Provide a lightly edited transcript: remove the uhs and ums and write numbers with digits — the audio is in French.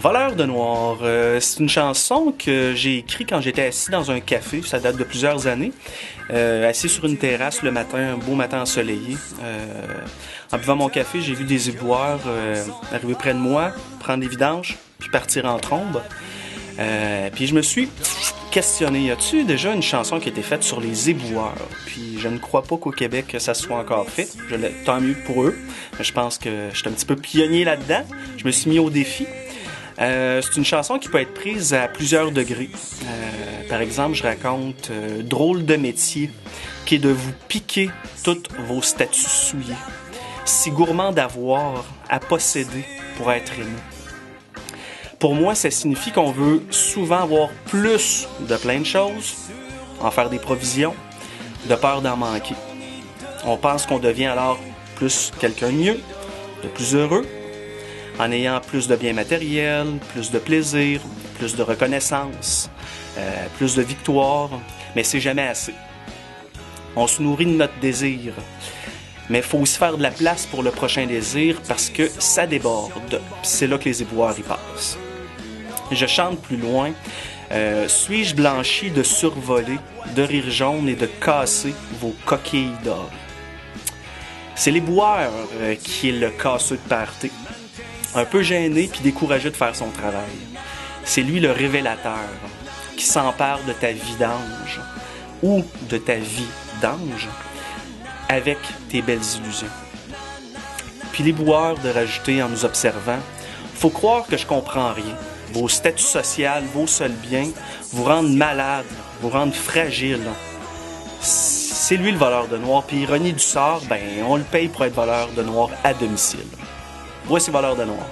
Voleur de noir, c'est une chanson que j'ai écrite quand j'étais assis dans un café, ça date de plusieurs années, assis sur une terrasse le matin, un beau matin ensoleillé. En buvant mon café, j'ai vu des éboueurs arriver près de moi, prendre des vidanges, puis partir en trombe. Puis je me suis questionné, y a-tu déjà une chanson qui a été faite sur les éboueurs? Puis je ne crois pas qu'au Québec ça soit encore fait. Tant mieux pour eux. Mais je pense que je suis un petit peu pionnier là-dedans. Je me suis mis au défi. C'est une chanson qui peut être prise à plusieurs degrés. Par exemple, je raconte drôle de métier, qui est de vous piquer tous vos statuts souillés. Si gourmand d'avoir, à posséder pour être aimé. Pour moi, ça signifie qu'on veut souvent avoir plus de plein de choses, en faire des provisions, de peur d'en manquer. On pense qu'on devient alors plus quelqu'un de mieux, de plus heureux, en ayant plus de biens matériels, plus de plaisir, plus de reconnaissance, plus de victoire, mais c'est jamais assez. On se nourrit de notre désir, mais il faut aussi faire de la place pour le prochain désir parce que ça déborde. C'est là que les éboueurs y passent. Je chante plus loin. Suis-je blanchi de survoler, de rire jaune et de casser vos coquilles d'or? C'est l'éboueur qui est le casseux de party. Un peu gêné puis découragé de faire son travail. C'est lui le révélateur qui s'empare de ta vie d'ange ou de ta vie d'ange avec tes belles illusions. Puis l'éboueur de rajouter en nous observant, faut croire que je comprends rien. Vos statuts sociaux, vos seuls biens vous rendent malade, vous rendent fragile. C'est lui le voleur de noir. Puis ironie du sort, on le paye pour être voleur de noir à domicile. Voici voleur de noir.